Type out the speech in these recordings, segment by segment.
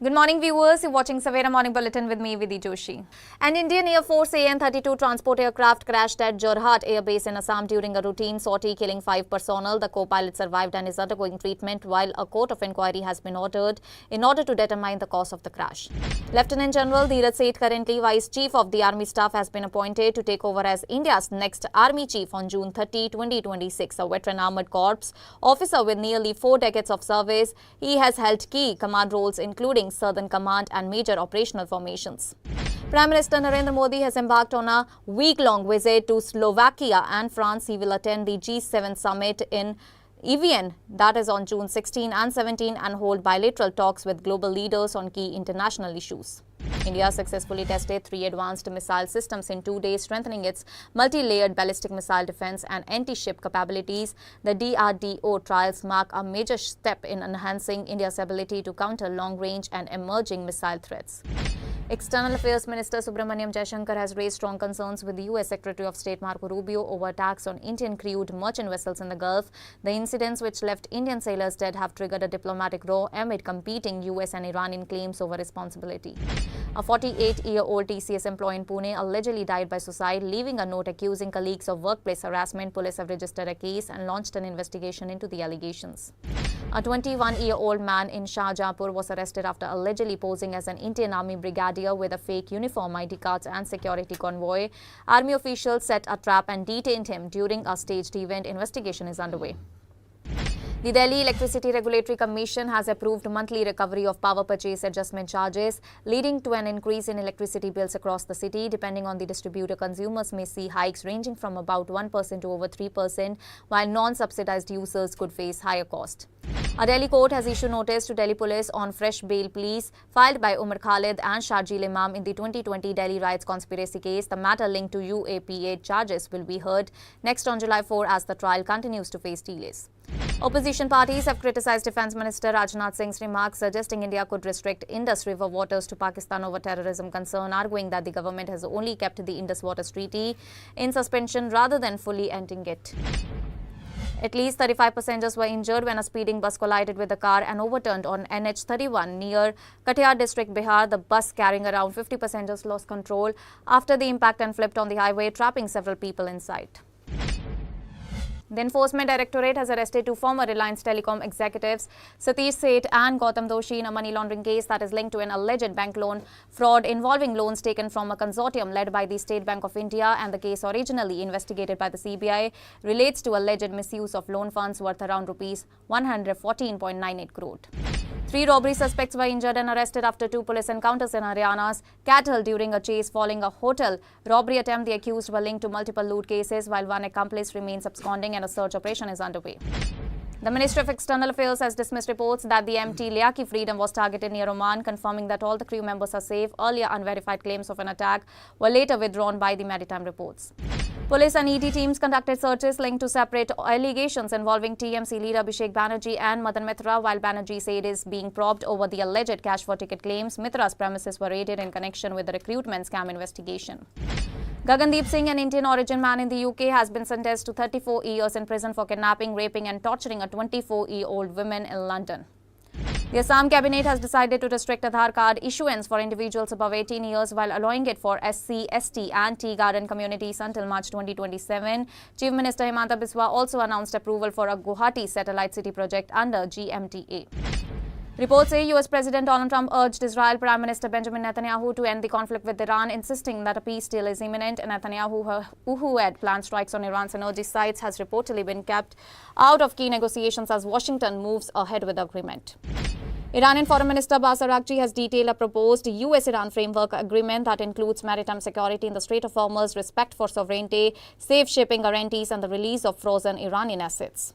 Good morning viewers, you're watching Savera Morning Bulletin with me, Vidhi Joshi. An Indian Air Force AN-32 transport aircraft crashed at Jorhat Air Base in Assam during a routine sortie, killing 5 personnel. The co-pilot survived and is undergoing treatment, while a court of inquiry has been ordered in order to determine the cause of the crash. Lieutenant General Dheeraj Seth, currently Vice Chief of the Army Staff, has been appointed to take over as India's next Army Chief on June 30, 2026. A veteran Armoured Corps officer with nearly 4 decades of service, he has held key command roles including Southern Command and major operational formations. Prime Minister Narendra Modi has embarked on a week-long visit to Slovakia and France. He will attend the G7 summit in Evian, that is on June 16 and 17, and hold bilateral talks with global leaders on key international issues. India successfully tested 3 advanced missile systems in 2 days, strengthening its multi-layered ballistic missile defense and anti-ship capabilities. The DRDO trials mark a major step in enhancing India's ability to counter long-range and emerging missile threats. External Affairs Minister Subramaniam Jaishankar has raised strong concerns with the U.S. Secretary of State Marco Rubio over attacks on Indian crewed merchant vessels in the Gulf. The incidents, which left Indian sailors dead, have triggered a diplomatic row amid competing U.S. and Iranian claims over responsibility. A 48-year-old TCS employee in Pune allegedly died by suicide, leaving a note accusing colleagues of workplace harassment. Police have registered a case and launched an investigation into the allegations. A 21-year-old man in Shahjahanpur was arrested after allegedly posing as an Indian Army brigadier with a fake uniform, ID cards and security convoy. Army officials set a trap and detained him during a staged event. Investigation is underway. The Delhi Electricity Regulatory Commission has approved monthly recovery of power purchase adjustment charges, leading to an increase in electricity bills across the city. Depending on the distributor, consumers may see hikes ranging from about 1% to over 3%, while non-subsidized users could face higher cost. A Delhi court has issued notice to Delhi police on fresh bail pleas filed by Umar Khalid and Sharjeel Imam in the 2020 Delhi riots conspiracy case. The matter linked to UAPA charges will be heard next on July 4 as the trial continues to face delays. Opposition parties have criticized Defence Minister Rajnath Singh's remarks suggesting India could restrict Indus River waters to Pakistan over terrorism concern, arguing that the government has only kept the Indus Waters Treaty in suspension rather than fully ending it. At least 35 passengers were injured when a speeding bus collided with a car and overturned on NH31 near Katihar district, Bihar. The bus carrying around 50 passengers lost control after the impact and flipped on the highway, trapping several people inside. The Enforcement Directorate has arrested 2 former Reliance Telecom executives, Satish Seth and Gautam Doshi, in a money laundering case that is linked to an alleged bank loan fraud involving loans taken from a consortium led by the State Bank of India, and the case, originally investigated by the CBI, relates to alleged misuse of loan funds worth around Rs 114.98 crore. 3 robbery suspects were injured and arrested after 2 police encounters in Haryana's Kathal during a chase following a hotel robbery attempt. The accused were linked to multiple loot cases, while one accomplice remains absconding and a search operation is underway. The Ministry of External Affairs has dismissed reports that the MT Liaki Freedom was targeted near Oman, confirming that all the crew members are safe. Earlier unverified claims of an attack were later withdrawn by the maritime reports. Police and ED teams conducted searches linked to separate allegations involving TMC leader Abhishek Banerjee and Madan Mitra, while Banerjee said is being probed over the alleged cash for ticket claims. Mitra's premises were raided in connection with the recruitment scam investigation. Gagandeep Singh, an Indian origin man in the UK, has been sentenced to 34 years in prison for kidnapping, raping and torturing a 24-year-old woman in London. The Assam Cabinet has decided to restrict Aadhaar card issuance for individuals above 18 years while allowing it for SC, ST and Tea Garden communities until March 2027. Chief Minister Himanta Biswa also announced approval for a Guwahati satellite city project under GMTA. Reports say U.S. President Donald Trump urged Israel Prime Minister Benjamin Netanyahu to end the conflict with Iran, insisting that a peace deal is imminent. Netanyahu, who had planned strikes on Iran's energy sites, has reportedly been kept out of key negotiations as Washington moves ahead with the agreement. Iranian Foreign Minister Abbas Araghchi has detailed a proposed U.S.-Iran framework agreement that includes maritime security in the Strait of Hormuz, respect for sovereignty, safe shipping guarantees and the release of frozen Iranian assets.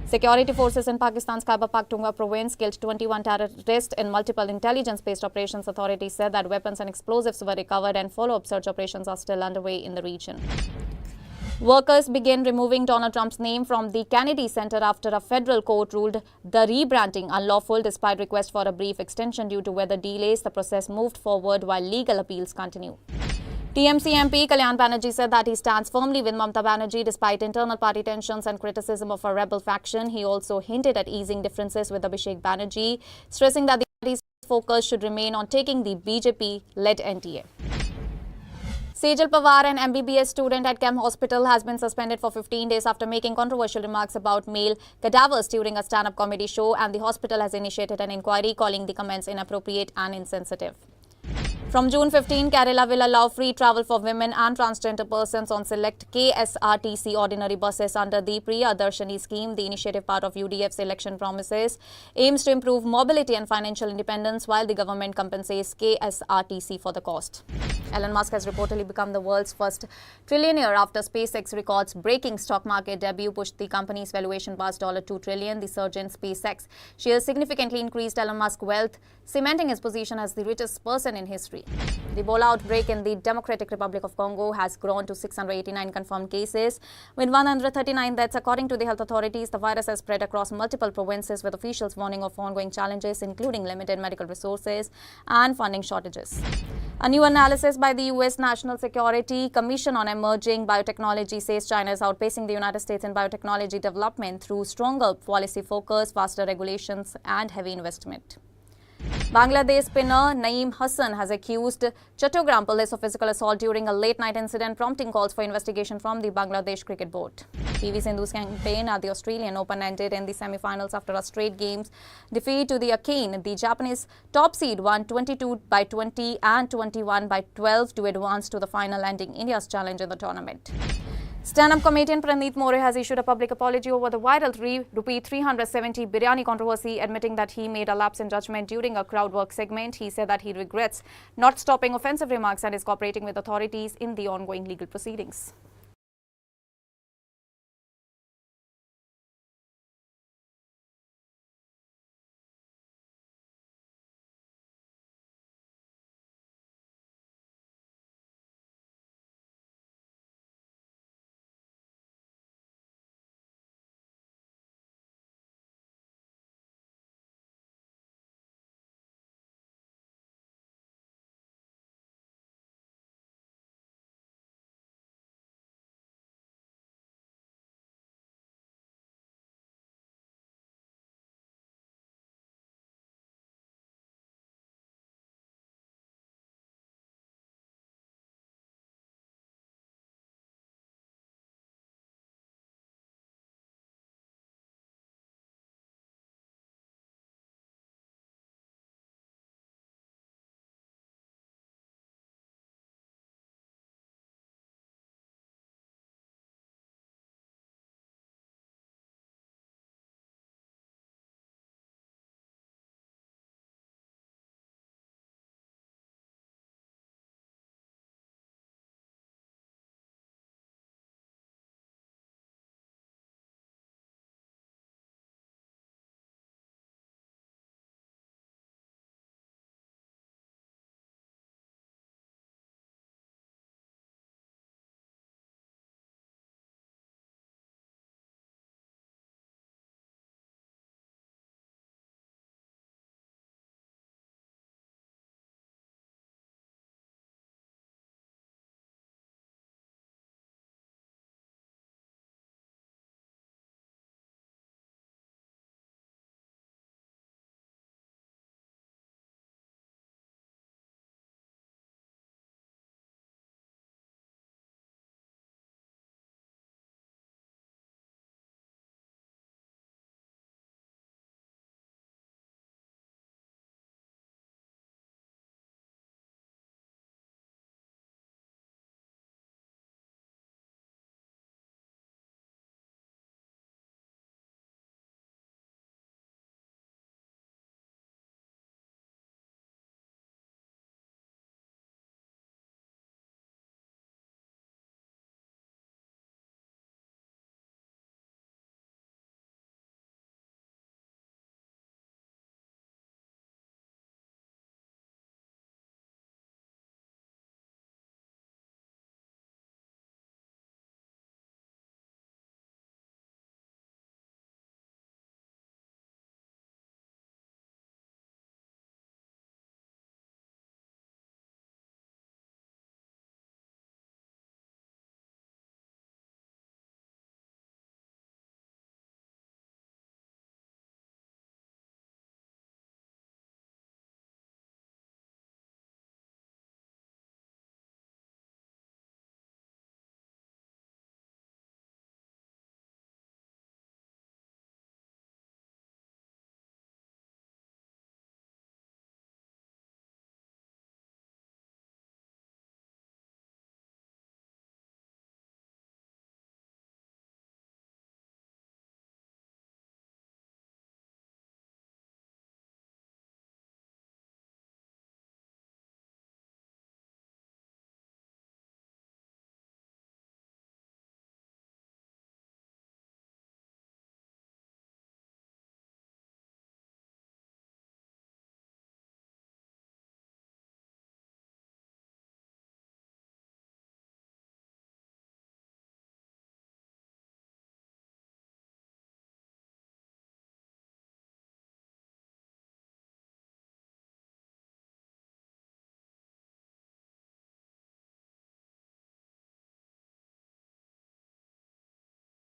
Security forces in Pakistan's Khyber Pakhtunkhwa province killed 21 terrorists in multiple intelligence-based operations. Authorities said that weapons and explosives were recovered and follow-up search operations are still underway in the region. Workers begin removing Donald Trump's name from the Kennedy Center after a federal court ruled the rebranding unlawful despite request for a brief extension due to weather delays. The process moved forward while legal appeals continue. TMC MP Kalyan Banerjee said that he stands firmly with Mamata Banerjee despite internal party tensions and criticism of a rebel faction. He also hinted at easing differences with Abhishek Banerjee, stressing that the focus should remain on taking the BJP-led NTA. Sejal Pawar, an MBBS student at Chem Hospital, has been suspended for 15 days after making controversial remarks about male cadavers during a stand-up comedy show, and the hospital has initiated an inquiry calling the comments inappropriate and insensitive. From June 15, Kerala will allow free travel for women and transgender persons on select KSRTC ordinary buses under the Priyadarshini scheme. The initiative, part of UDF's election promises, aims to improve mobility and financial independence while the government compensates KSRTC for the cost. Elon Musk has reportedly become the world's first trillionaire after SpaceX records breaking stock market debut pushed the company's valuation past $2 trillion. The surge in SpaceX shares significantly increased Elon Musk's wealth, cementing his position as the richest person in history. The Ebola outbreak in the Democratic Republic of Congo has grown to 689 confirmed cases, with 139 deaths. According to the health authorities, the virus has spread across multiple provinces, with officials warning of ongoing challenges, including limited medical resources and funding shortages. A new analysis by the U.S. National Security Commission on Emerging Biotechnology says China is outpacing the United States in biotechnology development through stronger policy focus, faster regulations, and heavy investment. Bangladesh spinner Naeem Hassan has accused Chattogram police of physical assault during a late-night incident, prompting calls for investigation from the Bangladesh Cricket Board. PV Sindhu's campaign at the Australian Open ended in the semi-finals after a straight games defeat to the Akane. The Japanese top seed won 22-20 and 21-12 to advance to the final, ending India's challenge in the tournament. Stand-up comedian Praneeth More has issued a public apology over the viral ₹370 biryani controversy, admitting that he made a lapse in judgment during a crowd work segment. He said that he regrets not stopping offensive remarks and is cooperating with authorities in the ongoing legal proceedings.